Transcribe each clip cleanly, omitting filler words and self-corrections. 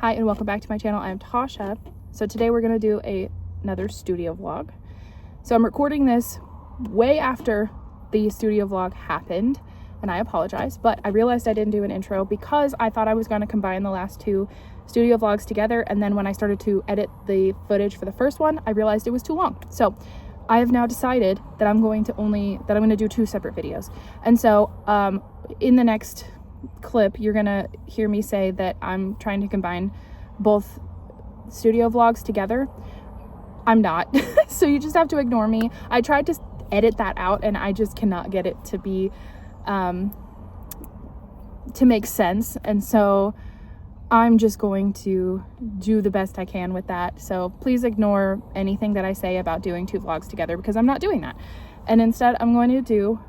Hi and welcome back to my channel. I'm Tasha. So today we're going to do another studio vlog. So I'm recording this way after the studio vlog happened and I apologize, but I realized I didn't do an intro because I thought I was going to combine the last two studio vlogs together, and then when I started to edit the footage for the first one, I realized it was too long. So I have now decided that I'm going to do two separate videos. And so in the next clip you're gonna hear me say that I'm trying to combine both studio vlogs together. I'm not. So you just have to ignore me. I tried to edit that out and I just cannot get it to be to make sense, and so I'm just going to do the best I can with that. So please ignore anything that I say about doing two vlogs together because I'm not doing that, and instead I'm going to do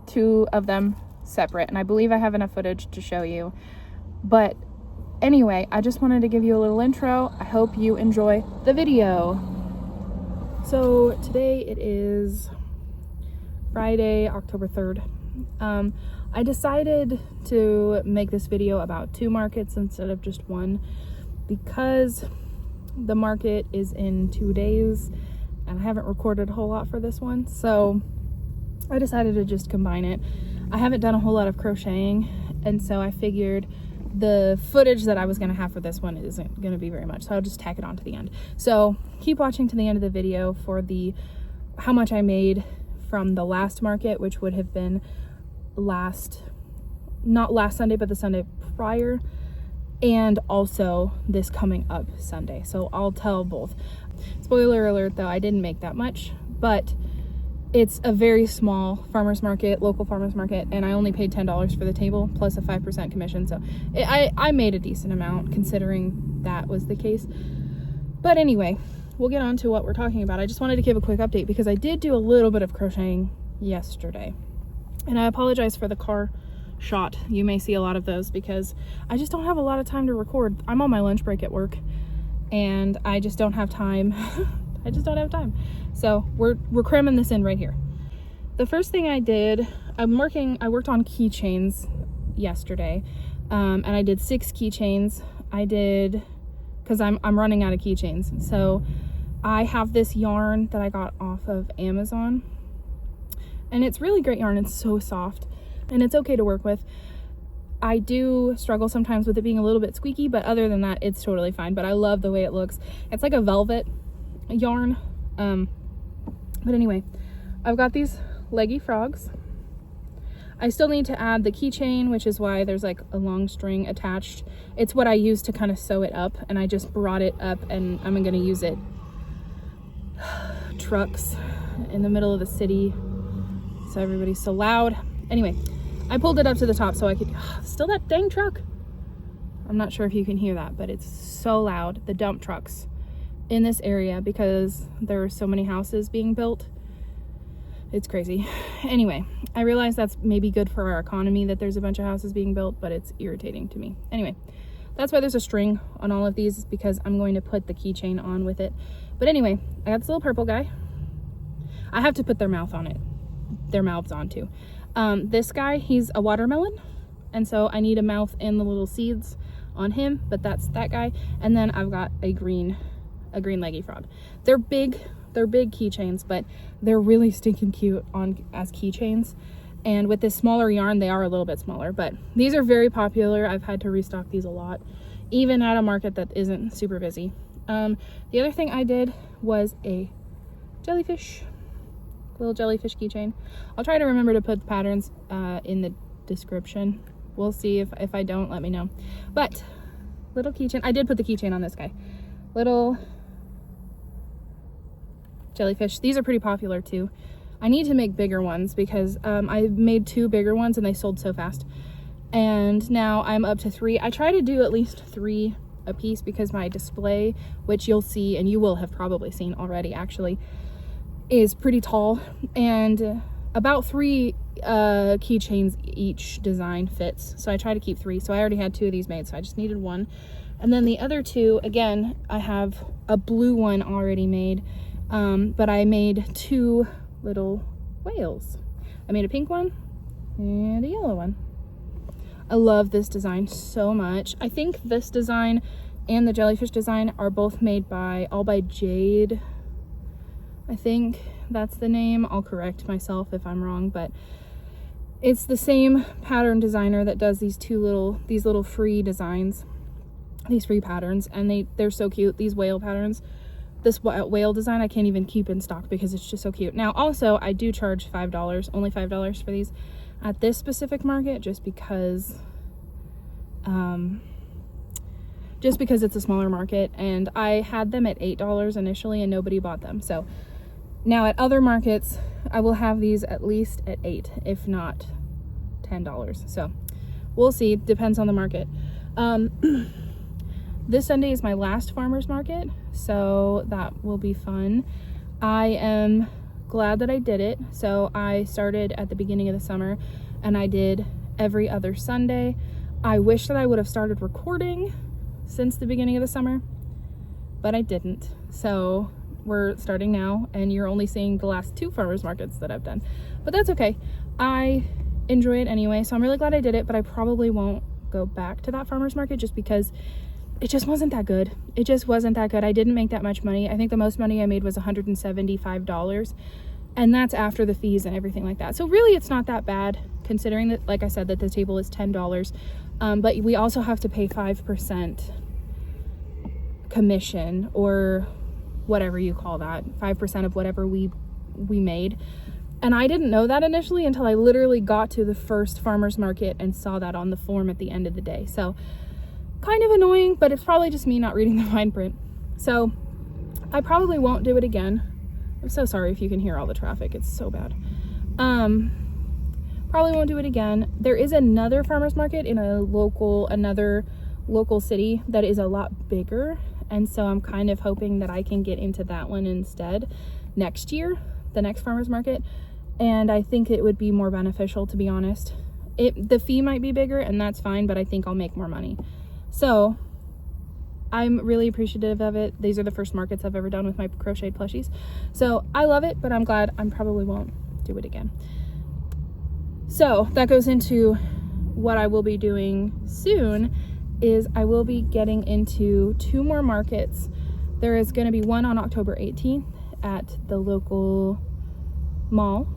two of them separate, and I believe I have enough footage to show you. But anyway, I just wanted to give you a little intro. I hope you enjoy the video. So today it is Friday, October 3rd. I decided to make this video about two markets instead of just one because the market is in 2 days and I haven't recorded a whole lot for this one, so I decided to just combine it. I haven't done a whole lot of crocheting, and so I figured the footage that I was going to have for this one isn't going to be very much, so I'll just tack it on to the end. So keep watching to the end of the video for how much I made from the last market, which would have been not last Sunday, but the Sunday prior, and also this coming up Sunday. So I'll tell both. Spoiler alert though, I didn't make that much, but it's a very small farmers market, local farmers market, and I only paid $10 for the table plus a 5% commission. So I made a decent amount considering that was the case. But anyway, we'll get on to what we're talking about. I just wanted to give a quick update because I did do a little bit of crocheting yesterday. And I apologize for the car shot. You may see a lot of those because I just don't have a lot of time to record. I'm on my lunch break at work and I just don't have time. I just don't have time. So we're cramming this in right here. The first thing I did, I worked on keychains yesterday, and I did 6 keychains. Because I'm running out of keychains. So I have this yarn that I got off of Amazon, and it's really great yarn. It's so soft and it's okay to work with. I do struggle sometimes with it being a little bit squeaky, but other than that, it's totally fine. But I love the way it looks. It's like a velvet yarn. But anyway, I've got these leggy frogs. I still need to add the keychain, which is why there's like a long string attached. It's what I use to kind of sew it up, and I just brought it up and I'm gonna use it. Trucks in the middle of the city, so everybody's so loud. Anyway, I pulled it up to the top so I could, still that dang truck. I'm not sure if you can hear that, but it's so loud, the dump trucks in this area, because there are so many houses being built. It's crazy. Anyway, I realize that's maybe good for our economy that there's a bunch of houses being built, but it's irritating to me. Anyway, that's why there's a string on all of these, because I'm going to put the keychain on with it. But anyway, I got this little purple guy. I have to put their mouths on too. This guy, he's a watermelon, and so I need a mouth and the little seeds on him, but that's that guy. And then I've got a green leggy frog. They're big keychains, but they're really stinking cute as keychains. And with this smaller yarn, they are a little bit smaller, but these are very popular. I've had to restock these a lot, even at a market that isn't super busy. The other thing I did was a little jellyfish keychain. I'll try to remember to put the patterns in the description. We'll see. If I don't, let me know. But little keychain. I did put the keychain on this guy. Little jellyfish. These are pretty popular too. I need to make bigger ones because I made 2 bigger ones and they sold so fast. And now I'm up to 3. I try to do at least 3 a piece because my display, which you'll see and you will have probably seen already actually, is pretty tall, and about 3 keychains each design fits. So I try to keep 3. So I already had 2 of these made, so I just needed 1. And then the other 2, again, I have a blue one already made. But I made 2 little whales. I made a pink one and a yellow one. I love this design so much. I think this design and the jellyfish design are both made by All by Jade. I think that's the name. I'll correct myself if I'm wrong, but it's the same pattern designer that does these little free designs, these free patterns, and they're so cute. These whale patterns, this whale design I can't even keep in stock because it's just so cute. Now also I do charge $5, only $5 for these at this specific market, just because it's a smaller market, and I had them at $8 initially and nobody bought them. So now at other markets I will have these at least at $8, if not $10. So we'll see, depends on the market. This Sunday is my last farmer's market, so that will be fun. I am glad that I did it. So I started at the beginning of the summer and I did every other Sunday. I wish that I would have started recording since the beginning of the summer, but I didn't. So we're starting now and you're only seeing the last 2 farmers markets that I've done, but that's okay. I enjoy it anyway, so I'm really glad I did it, but I probably won't go back to that farmers market just because it just wasn't that good. It just wasn't that good. I didn't make that much money. I think the most money I made was $175, and that's after the fees and everything like that. So really it's not that bad, considering that, like I said, that the table is $10, but we also have to pay 5% commission, or whatever you call that, 5% of whatever we made. And I didn't know that initially until I literally got to the first farmer's market and saw that on the form at the end of the day. So kind of annoying, but it's probably just me not reading the fine print. So I probably won't do it again. I'm so sorry if you can hear all the traffic. It's so bad. Probably won't do it again. There is another farmer's market in another local city that is a lot bigger. And so I'm kind of hoping that I can get into that one instead next year, the next farmer's market. And I think it would be more beneficial, to be honest. The fee might be bigger and that's fine, but I think I'll make more money. So I'm really appreciative of it. These are the first markets I've ever done with my crocheted plushies. So I love it, but I'm glad I probably won't do it again. So that goes into what I will be doing soon, is I will be getting into 2 more markets. There is going to be one on October 18th at the local mall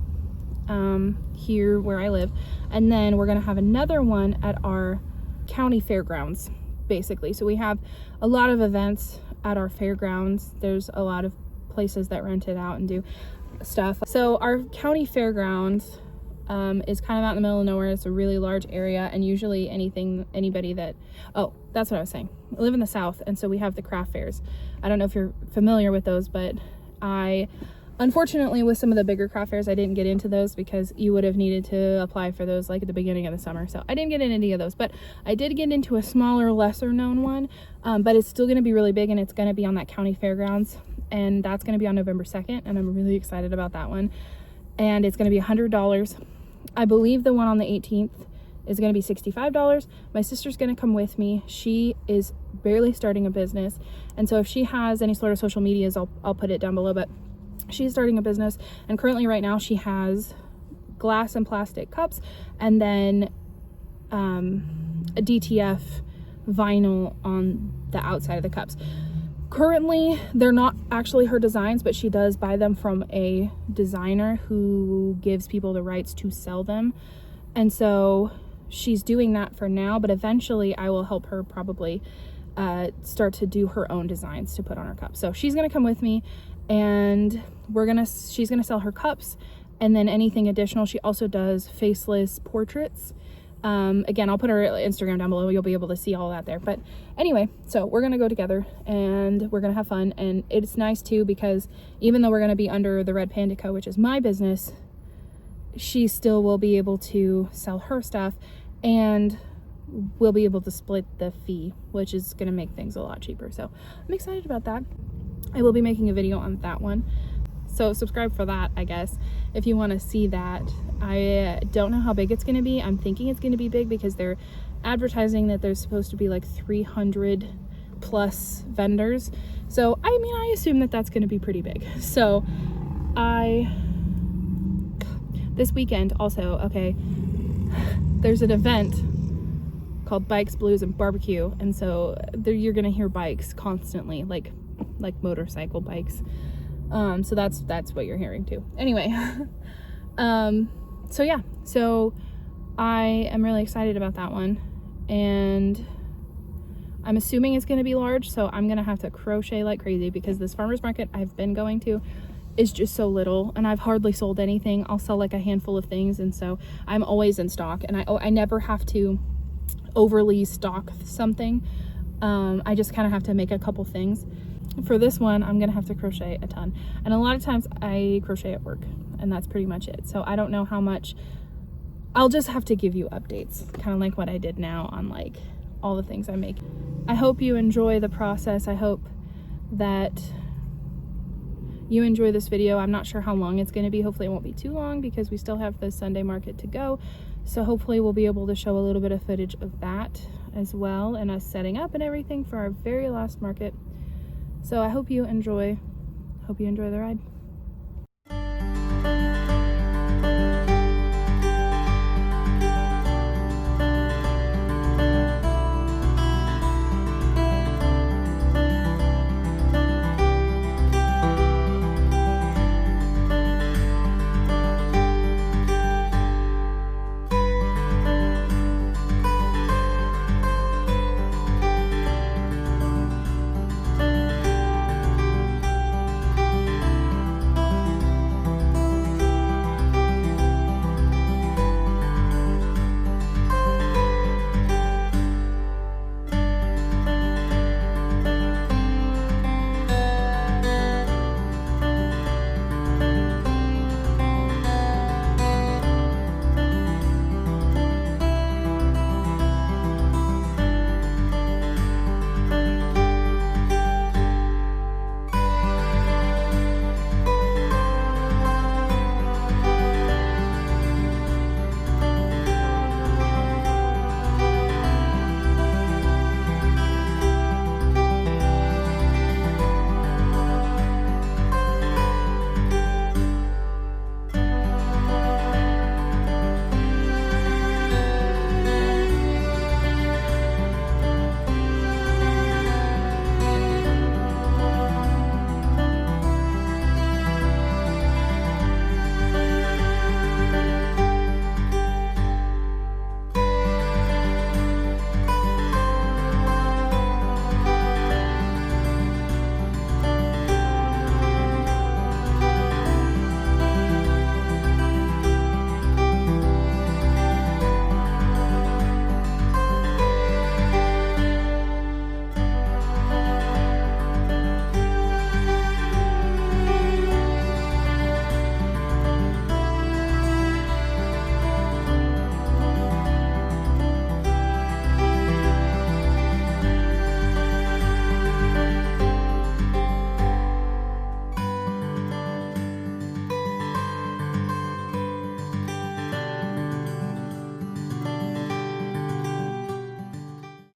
here where I live. And then we're going to have another one at our county fairgrounds, basically. So we have a lot of events at our fairgrounds. There's a lot of places that rent it out and do stuff. So our county fairgrounds is kind of out in the middle of nowhere. It's a really large area, and usually that's what I was saying. I live in the South, and so we have the craft fairs. I don't know if you're familiar with those, but unfortunately with some of the bigger craft fairs, I didn't get into those because you would have needed to apply for those like at the beginning of the summer. So I didn't get into any of those, but I did get into a smaller, lesser known one, but it's still going to be really big, and it's going to be on that county fairgrounds, and that's going to be on November 2nd, and I'm really excited about that one. And it's going to be $100. I believe the one on the 18th is going to be $65. My sister's going to come with me. She is barely starting a business, and so if she has any sort of social medias, I'll put it down below, but she's starting a business, and currently right now she has glass and plastic cups, and then a DTF vinyl on the outside of the cups. Currently, they're not actually her designs, but she does buy them from a designer who gives people the rights to sell them. And so she's doing that for now, but eventually I will help her probably start to do her own designs to put on her cups. So she's going to come with me, and she's going to sell her cups, and then anything additional. She also does faceless portraits. Again, I'll put her Instagram down below. You'll be able to see all that there. But anyway, so we're going to go together and we're going to have fun. And it's nice too, because even though we're going to be under the Red Panda Co., which is my business, she still will be able to sell her stuff, and we'll be able to split the fee, which is going to make things a lot cheaper. So I'm excited about that. I will be making a video on that one. So subscribe for that, I guess, if you want to see that. I don't know how big it's going to be. I'm thinking it's going to be big because they're advertising that there's supposed to be like 300 plus vendors. So, I mean, I assume that that's going to be pretty big. So, this weekend also, okay, there's an event called Bikes, Blues, and Barbecue, and so there you're gonna hear bikes constantly, like motorcycle bikes. So that's what you're hearing too. Anyway, so yeah, so I am really excited about that one, and I'm assuming it's gonna be large, so I'm gonna have to crochet like crazy because this farmer's market I've been going to is just so little, and I've hardly sold anything. I'll sell like a handful of things, and so I'm always in stock, and I never have to overly stock something. I just kind of have to make a couple things. For this one, I'm gonna have to crochet a ton, and a lot of times I crochet at work, and that's pretty much it. So I don't know how much. I'll just have to give you updates, kind of like what I did now on like all the things I make. I hope you enjoy the process. I hope that you enjoy this video. I'm not sure how long it's going to be. Hopefully it won't be too long because we still have the Sunday market to go. So hopefully we'll be able to show a little bit of footage of that as well, and us setting up and everything for our very last market. So I hope you enjoy the ride.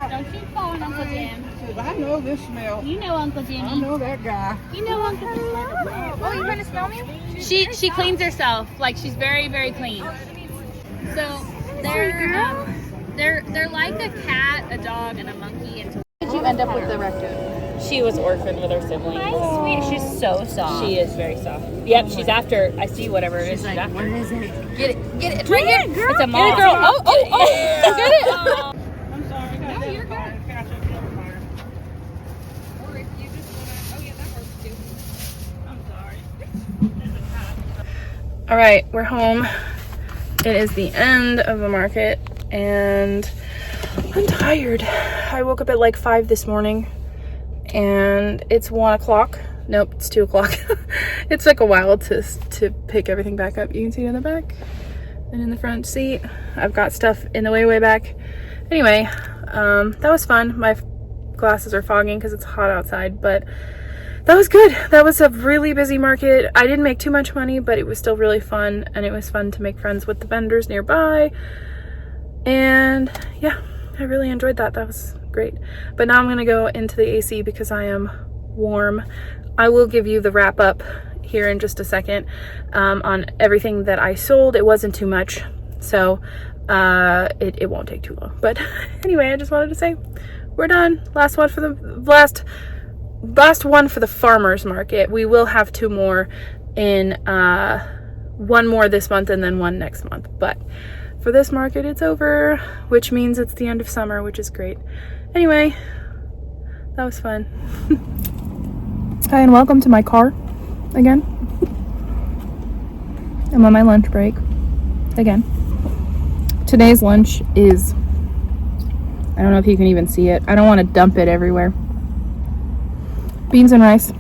Don't you phone Uncle Jim. I know this smell. You know Uncle Jimmy. I know that guy. You know Uncle Jimmy. Oh, you trying to smell me? She cleans herself. Like she's very, very clean. So they're like a cat, a dog, and a monkey. And How did you end up with the raccoon? She was orphaned with her siblings. sweet. She's so soft. She is very soft. Yep, she's after. I see whatever it is. She's after. What is it? Get it. It's right here. Girl. It's a mom. Get it, girl. Oh. Get it. I'm sorry. No, you're good. Catch up to fire. Or if you just want to. Oh, yeah, that works too. I'm sorry. All right, we're home. It is the end of the market, and I'm tired. I woke up at like 5 this morning, and it's 1 o'clock. Nope, it's 2 o'clock. It's like a while to pick everything back up. You can see it in the back and in the front seat. I've got stuff in the way back. Anyway, that was fun. My glasses are fogging because it's hot outside, but that was good. That was a really busy market. I didn't make too much money, but it was still really fun, and it was fun to make friends with the vendors nearby. And yeah, I really enjoyed that. That was great. But now I'm gonna go into the AC because I am warm. I will give you the wrap up here in just a second on everything that I sold. It wasn't too much, so it won't take too long. But anyway, I just wanted to say we're done. Last one for the farmers market. We will have 2 more in one more this month and then one next month. But for this market, it's over, which means it's the end of summer, which is great. Anyway, that was fun. Hi, and welcome to my car again. I'm on my lunch break again. Today's lunch is, I don't know if you can even see it. I don't want to dump it everywhere. Beans and rice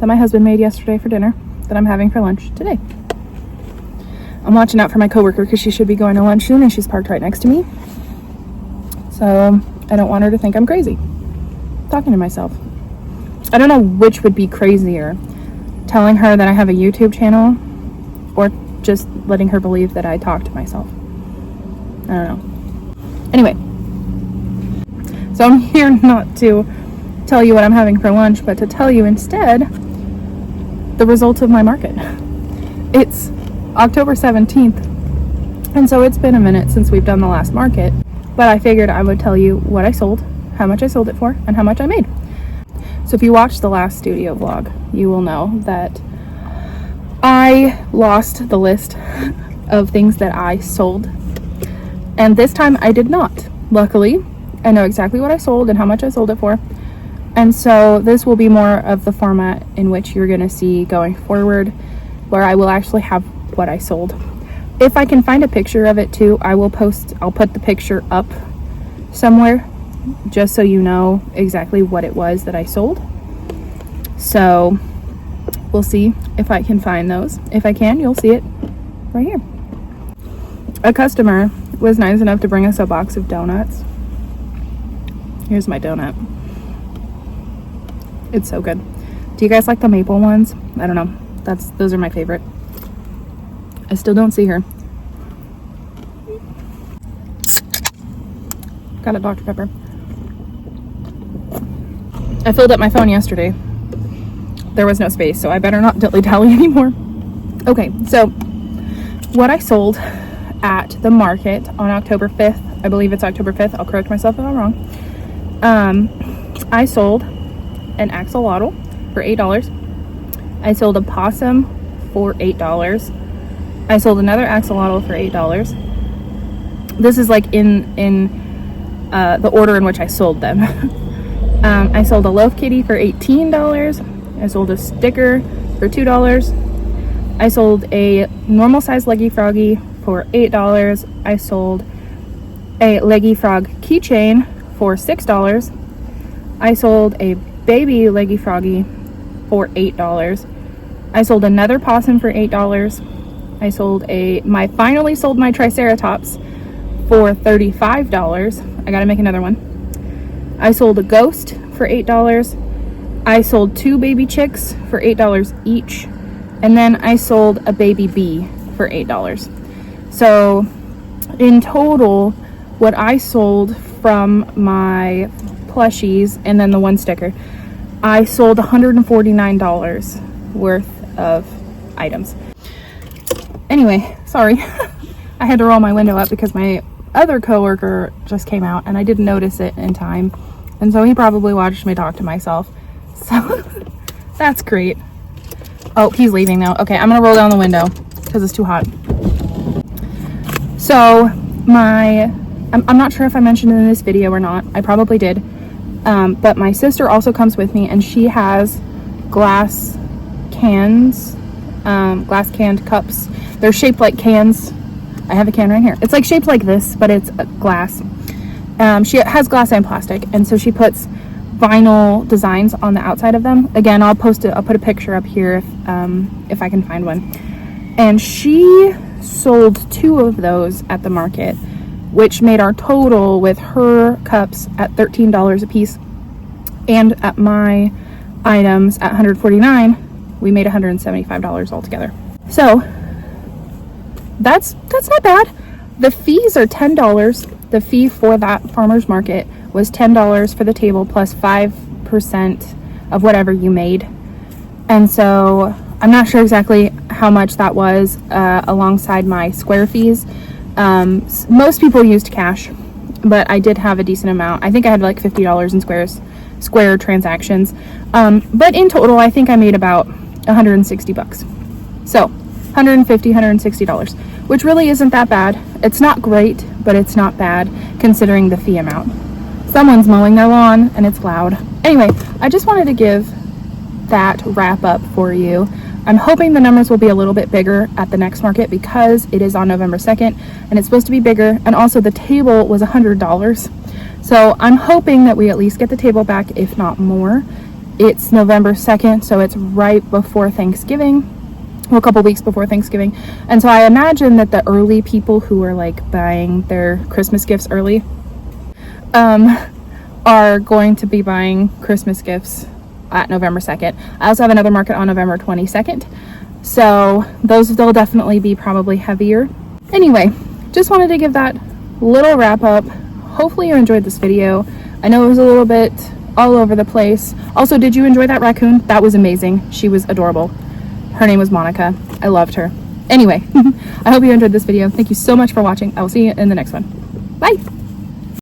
that my husband made yesterday for dinner that I'm having for lunch today. I'm watching out for my coworker because she should be going to lunch soon and she's parked right next to me. So I don't want her to think I'm crazy talking to myself. I don't know which would be crazier, telling her that I have a YouTube channel or just letting her believe that I talk to myself. I don't know. Anyway, so I'm here not to tell you what I'm having for lunch, but to tell you instead the results of my market. It's October 17th, and so it's been a minute since we've done the last market, but I figured I would tell you what I sold, how much I sold it for, and how much I made. So if you watched the last studio vlog, you will know that I lost the list of things that I sold, and this time I did not. Luckily, I know exactly what I sold and how much I sold it for, and so this will be more of the format in which you're going to see going forward, where I will actually have what I sold. If I can find a picture of it too, I'll put the picture up somewhere just so you know exactly what it was that I sold. So we'll see if I can find those. If I can, you'll see it right here. A customer was nice enough to bring us a box of donuts. Here's my donut. It's so good. Do you guys like the maple ones? I don't know. Those are my favorite. I still don't see her. Got a Dr. Pepper. I filled up my phone yesterday. There was no space, so I better not dilly-dally anymore. Okay, so what I sold at the market on October 5th, I believe it's October 5th, I'll correct myself if I'm wrong. I sold an axolotl for $8. I sold a possum for $8. I sold another axolotl for $8. This is like in the order in which I sold them. I sold a loaf kitty for $18. I sold a sticker for $2. I sold a normal size leggy froggy for $8. I sold a leggy frog keychain for $6. I sold a baby leggy froggy for $8. I sold another possum for $8. I finally sold my triceratops for $35. I gotta make another one. I sold a ghost for $8. I sold 2 baby chicks for $8 each. And then I sold a baby bee for $8. So in total, what I sold from my plushies and then the one sticker, I sold $149 worth of items. Anyway, sorry. I had to roll my window up because my other coworker just came out and I didn't notice it in time. And so he probably watched me talk to myself. So that's great. Oh, he's leaving now. Okay, I'm gonna roll down the window because it's too hot. So I'm not sure if I mentioned it in this video or not. I probably did. But my sister also comes with me and she has glass canned cups. They're shaped like cans. I have a can right here. It's like shaped like this, but it's glass. She has glass and plastic, and so she puts vinyl designs on the outside of them. Again, I'll put a picture up here if I can find one. And she sold 2 of those at the market, which made our total with her cups at $13 a piece, and at my items at $149. We made $175 altogether. So that's not bad. The fees are $10. The fee for that farmer's market was $10 for the table plus 5% of whatever you made. And so I'm not sure exactly how much that was alongside my square fees, Most people used cash, but I did have a decent amount. I think I had like $50 in Square transactions. But in total, I think I made about 160 bucks. So $150, $160, which really isn't that bad. It's not great, but it's not bad considering the fee amount. Someone's mowing their lawn and it's loud. Anyway, I just wanted to give that wrap up for you. I'm hoping the numbers will be a little bit bigger at the next market because it is on November 2nd and it's supposed to be bigger, and also the table was $100. So I'm hoping that we at least get the table back, if not more. It's November 2nd, so it's right before Thanksgiving, well, a couple weeks before Thanksgiving. And so I imagine that the early people who are like buying their Christmas gifts early are going to be buying Christmas gifts at November 2nd. I also have another market on November 22nd. So those will definitely be probably heavier. Anyway, just wanted to give that little wrap up. Hopefully you enjoyed this video. I know it was a little bit all over the place. Also, did you enjoy that raccoon? That was amazing. She was adorable. Her name was Monica. I loved her. Anyway, I hope you enjoyed this video. Thank you so much for watching. I will see you in the next one. Bye.